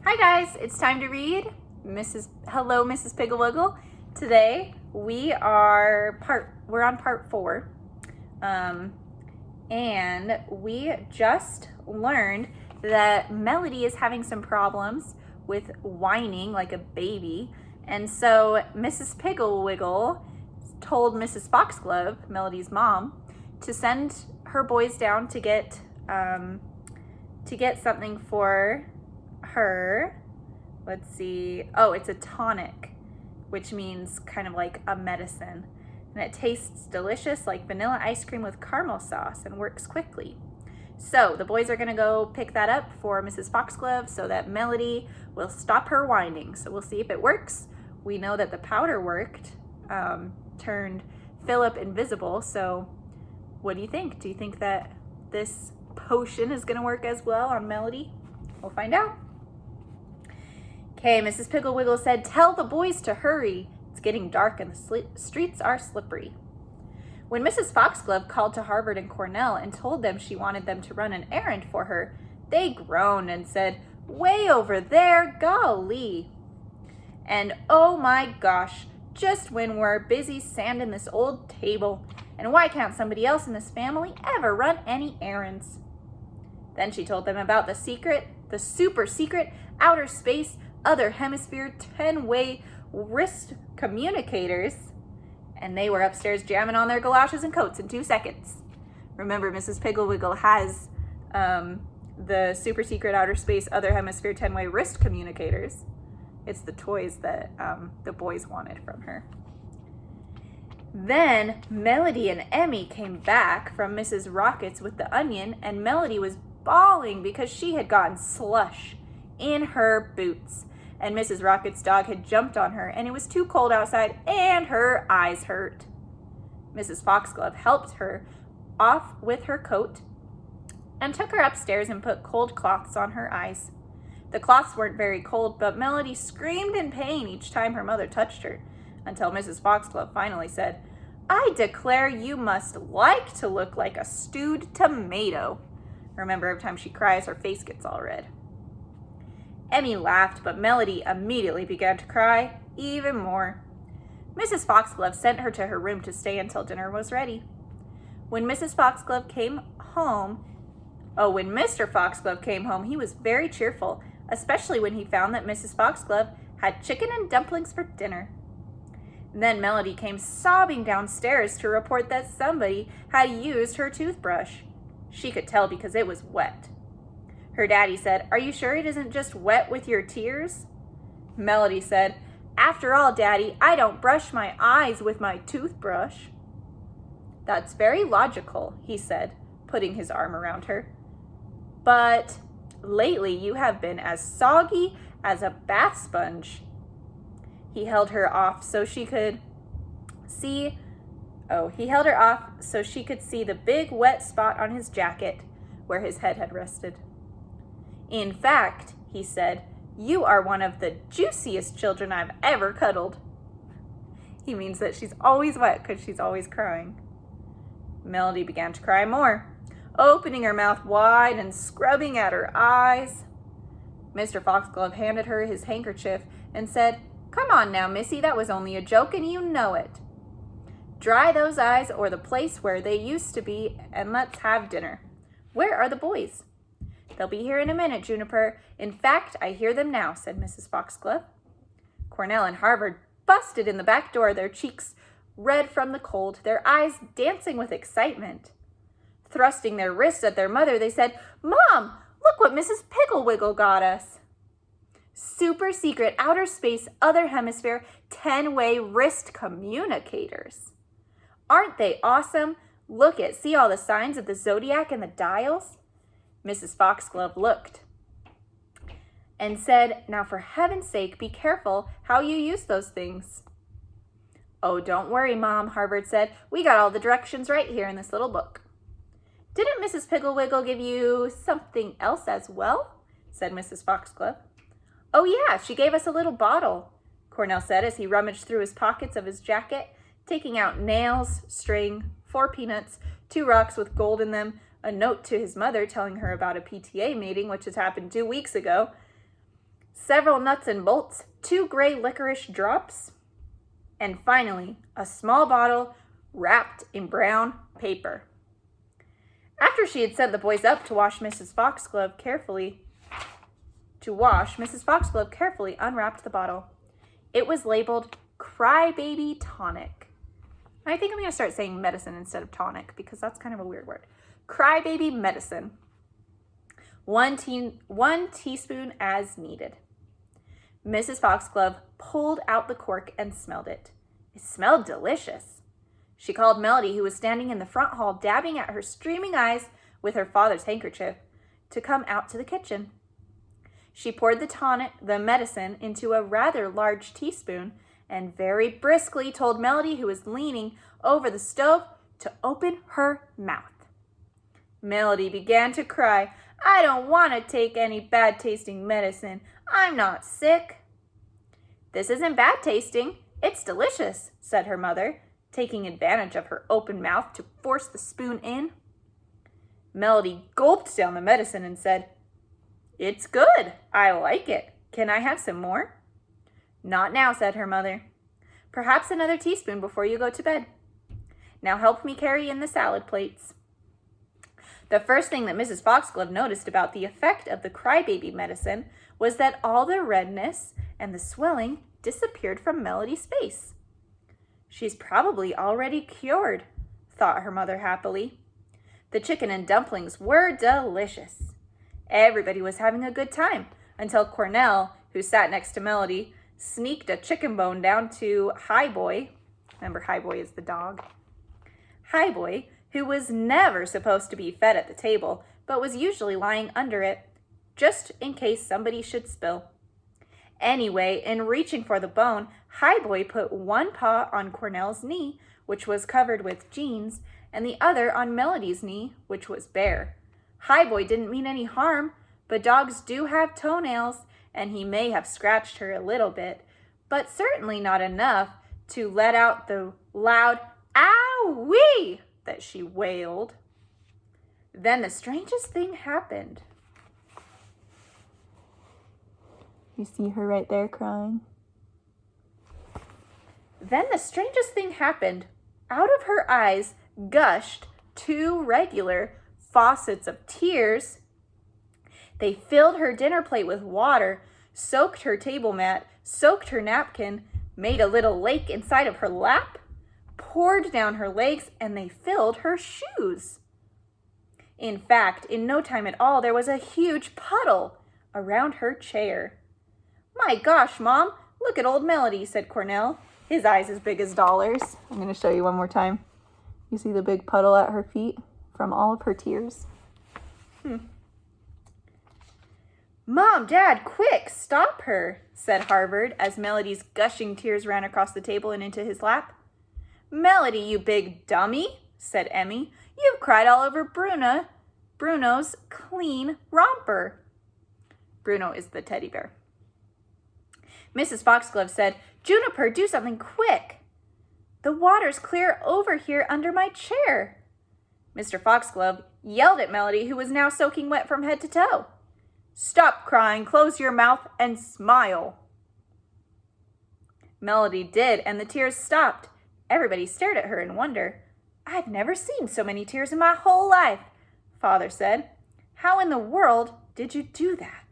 Hi guys, it's time to read Hello Mrs. Piggle Wiggle. Today we're on part 4. And we just learned that Melody is having some problems with whining like a baby. And so Mrs. Piggle Wiggle told Mrs. Foxglove, Melody's mom, to send her boys down to get something for her. Let's see. Oh, it's a tonic, which means kind of like a medicine. And it tastes delicious like vanilla ice cream with caramel sauce and works quickly. So the boys are going to go pick that up for Mrs. Foxglove so that Melody will stop her whining. So we'll see if it works. We know that the powder worked, turned Philip invisible. So what do you think? Do you think that this potion is going to work as well on Melody? We'll find out. Okay, Mrs. Piggle Wiggle said, "Tell the boys to hurry. It's getting dark and the streets are slippery." When Mrs. Foxglove called to Harvard and Cornell and told them she wanted them to run an errand for her, they groaned and said, "Way over there, golly." And oh my gosh, just when we're busy sanding this old table, and why can't somebody else in this family ever run any errands? Then she told them about the super secret, outer space, other hemisphere, 10-way wrist communicators. And they were upstairs jamming on their galoshes and coats in 2 seconds. Remember, Mrs. Piggle Wiggle has the super secret, outer space, other hemisphere, 10-way wrist communicators. It's the toys that the boys wanted from her. Then Melody and Emmy came back from Mrs. Rocket's with the onion, and Melody was bawling because she had gotten slush in her boots. And Mrs. Rocket's dog had jumped on her, and it was too cold outside, and her eyes hurt. Mrs. Foxglove helped her off with her coat and took her upstairs and put cold cloths on her eyes. The cloths weren't very cold, but Melody screamed in pain each time her mother touched her, until Mrs. Foxglove finally said, "I declare you must like to look like a stewed tomato." Remember, every time she cries, her face gets all red. Emmy laughed, but Melody immediately began to cry even more. Mrs. Foxglove sent her to her room to stay until dinner was ready. When Mr. Foxglove came home, he was very cheerful, especially when he found that Mrs. Foxglove had chicken and dumplings for dinner. Then Melody came sobbing downstairs to report that somebody had used her toothbrush. She could tell because it was wet. Her daddy said, "Are you sure it isn't just wet with your tears?" Melody said, "After all, Daddy, I don't brush my eyes with my toothbrush." "That's very logical," he said, putting his arm around her. "But lately you have been as soggy as a bath sponge." He held her off so she could see the big wet spot on his jacket where his head had rested. "In fact," he said, "you are one of the juiciest children I've ever cuddled." He means that she's always wet because she's always crying. Melody began to cry more, opening her mouth wide and scrubbing at her eyes. Mr. Foxglove handed her his handkerchief and said, "Come on now, Missy, that was only a joke and you know it. Dry those eyes or the place where they used to be and let's have dinner. Where are the boys?" "They'll be here in a minute, Juniper. In fact, I hear them now," said Mrs. Foxglove. Cornell and Harvard busted in the back door, their cheeks red from the cold, their eyes dancing with excitement. Thrusting their wrists at their mother, they said, "Mom, look what Mrs. Piggle Wiggle got us. Super secret, outer space, other hemisphere, 10-way wrist communicators. Aren't they awesome? See all the signs of the zodiac and the dials?" Mrs. Foxglove looked and said, "Now for heaven's sake, be careful how you use those things." "Oh, don't worry, Mom," Harvard said. "We got all the directions right here in this little book." "Didn't Mrs. Piggle Wiggle give you something else as well?" said Mrs. Foxglove. "Oh yeah, she gave us a little bottle," Cornell said as he rummaged through his pockets of his jacket, taking out nails, string, 4 peanuts, 2 rocks with gold in them, a note to his mother telling her about a PTA meeting which had happened 2 weeks ago, several nuts and bolts, 2 gray licorice drops, and finally, a small bottle wrapped in brown paper. After she had sent the boys up to wash, Mrs. Foxglove carefully unwrapped the bottle. It was labeled Crybaby Tonic. I think I'm going to start saying medicine instead of tonic because that's kind of a weird word. Crybaby medicine. 1 teaspoon as needed. Mrs. Foxglove pulled out the cork and smelled it. It smelled delicious. She called Melody, who was standing in the front hall dabbing at her streaming eyes with her father's handkerchief, to come out to the kitchen. She poured the medicine into a rather large teaspoon and very briskly told Melody, who was leaning over the stove, to open her mouth. Melody began to cry. "I don't want to take any bad-tasting medicine. I'm not sick." "This isn't bad tasting. It's delicious," said her mother, taking advantage of her open mouth to force the spoon in. Melody gulped down the medicine and said, "It's good. I like it. Can I have some more?" "Not now," said her mother. "Perhaps another teaspoon before you go to bed. Now help me carry in the salad plates." The first thing that Mrs. Foxglove noticed about the effect of the crybaby medicine was that all the redness and the swelling disappeared from Melody's face. "She's probably already cured," thought her mother happily. The chicken and dumplings were delicious. Everybody was having a good time until Cornell, who sat next to Melody, sneaked a chicken bone down to Highboy. Remember, Highboy is the dog. Highboy, who was never supposed to be fed at the table, but was usually lying under it, just in case somebody should spill. Anyway, in reaching for the bone, Highboy put one paw on Cornell's knee, which was covered with jeans, and the other on Melody's knee, which was bare. Highboy didn't mean any harm, but dogs do have toenails, and he may have scratched her a little bit, but certainly not enough to let out the loud "ow-wee" that she wailed. Then the strangest thing happened. You see her right there crying? Then the strangest thing happened. Out of her eyes gushed 2 regular faucets of tears. They filled her dinner plate with water, soaked her table mat, soaked her napkin, made a little lake inside of her lap, poured down her legs, and they filled her shoes. In fact, in no time at all, there was a huge puddle around her chair. "My gosh, Mom, look at old Melody," said Cornell, his eyes as big as dollars. I'm going to show you one more time. You see the big puddle at her feet from all of her tears? "Mom, Dad, quick, stop her," said Harvard as Melody's gushing tears ran across the table and into his lap. "Melody, you big dummy," said Emmy. "You've cried all over Bruno's clean romper." Bruno is the teddy bear. Mrs. Foxglove said, "Juniper, do something quick. The water's clear over here under my chair." Mr. Foxglove yelled at Melody, who was now soaking wet from head to toe. "Stop crying, close your mouth, and smile." Melody did, and the tears stopped. Everybody stared at her in wonder. "I've never seen so many tears in my whole life," Father said. "How in the world did you do that?"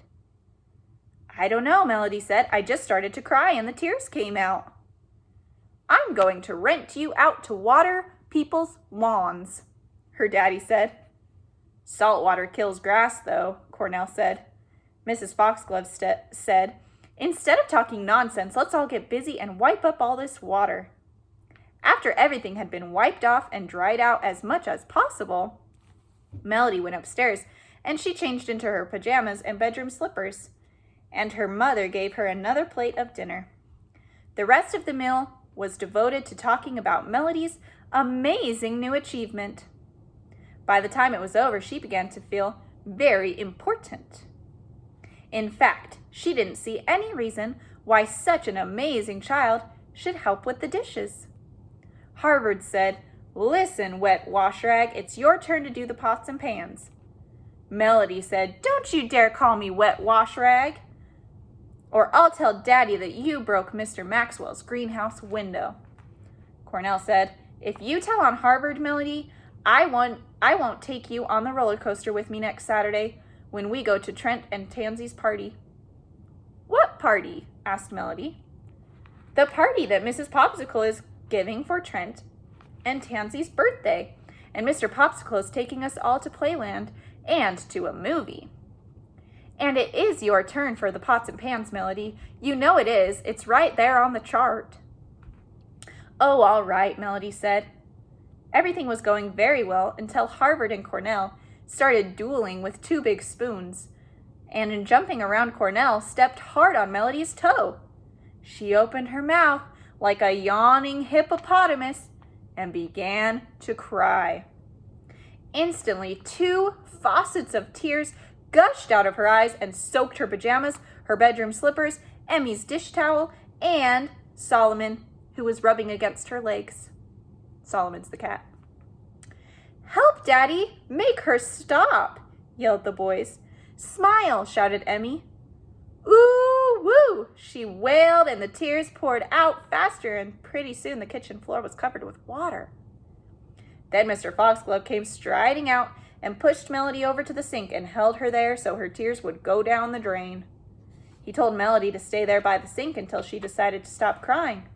"I don't know," Melody said. "I just started to cry and the tears came out." "I'm going to rent you out to water people's lawns," her daddy said. "Salt water kills grass, though," Cornell said. Mrs. Foxglove said, "Instead of talking nonsense, let's all get busy and wipe up all this water." After everything had been wiped off and dried out as much as possible, Melody went upstairs and she changed into her pajamas and bedroom slippers, and her mother gave her another plate of dinner. The rest of the meal was devoted to talking about Melody's amazing new achievement. By the time it was over, she began to feel very important. In fact, she didn't see any reason why such an amazing child should help with the dishes. Harvard said, "Listen, wet wash rag, it's your turn to do the pots and pans." Melody said, "Don't you dare call me wet wash rag." or I'll tell Daddy that you broke Mr. Maxwell's greenhouse window. Cornell said, if you tell on Harvard, Melody, I won't take you on the roller coaster with me next Saturday when we go to Trent and Tansy's party. What party? Asked Melody. The party that Mrs. Popsicle is giving for Trent and Tansy's birthday, and Mr. Popsicle is taking us all to Playland and to a movie. And it is your turn for the pots and pans, Melody. You know it is. It's right there on the chart. Oh, all right, Melody said. Everything was going very well until Harvard and Cornell started dueling with 2 big spoons, and in jumping around, Cornell stepped hard on Melody's toe. She opened her mouth like a yawning hippopotamus and began to cry. Instantly, 2 faucets of tears gushed out of her eyes and soaked her pajamas, her bedroom slippers, Emmy's dish towel, and Solomon, who was rubbing against her legs. Solomon's the cat. Help, Daddy! Make her stop! Yelled the boys. Smile! Shouted Emmy. Ooh, woo! She wailed, and the tears poured out faster, and pretty soon the kitchen floor was covered with water. Then Mr. Foxglove came striding out and pushed Melody over to the sink and held her there so her tears would go down the drain. He told Melody to stay there by the sink until she decided to stop crying.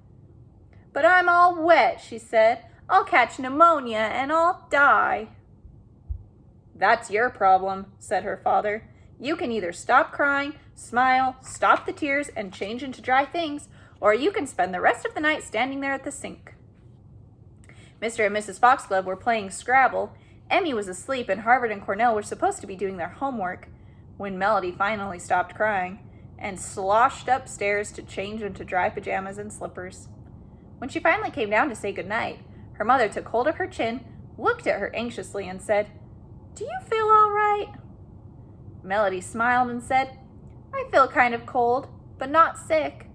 But I'm all wet, she said. I'll catch pneumonia and I'll die. That's your problem, said her father. You can either stop crying, smile, stop the tears, and change into dry things, or you can spend the rest of the night standing there at the sink. Mr. and Mrs. Foxglove were playing Scrabble. Emmy was asleep, and Harvard and Cornell were supposed to be doing their homework when Melody finally stopped crying and sloshed upstairs to change into dry pajamas and slippers. When she finally came down to say goodnight, her mother took hold of her chin, looked at her anxiously, and said, Do you feel all right? Melody smiled and said, I feel kind of cold, but not sick.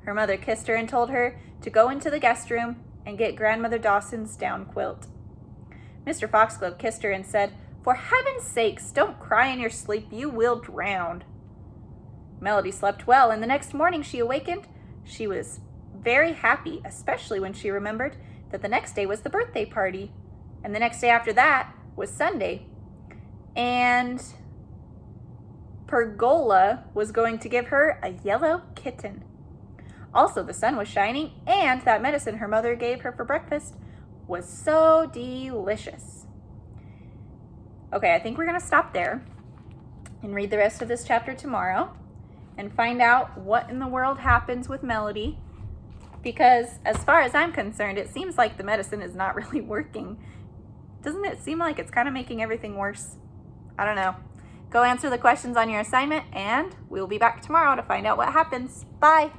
Her mother kissed her and told her to go into the guest room and get Grandmother Dawson's down quilt. Mr. Foxglove kissed her and said, For heaven's sakes, don't cry in your sleep, you will drown. Melody slept well, and the next morning she awakened. She was very happy, especially when she remembered that the next day was the birthday party, and the next day after that was Sunday, and Pergola was going to give her a yellow kitten. Also, the sun was shining, and that medicine her mother gave her for breakfast was so delicious. Okay, I think we're going to stop there and read the rest of this chapter tomorrow and find out what in the world happens with Melody, because as far as I'm concerned, it seems like the medicine is not really working. Doesn't it seem like it's kind of making everything worse? I don't know. Go answer the questions on your assignment, and we'll be back tomorrow to find out what happens. Bye!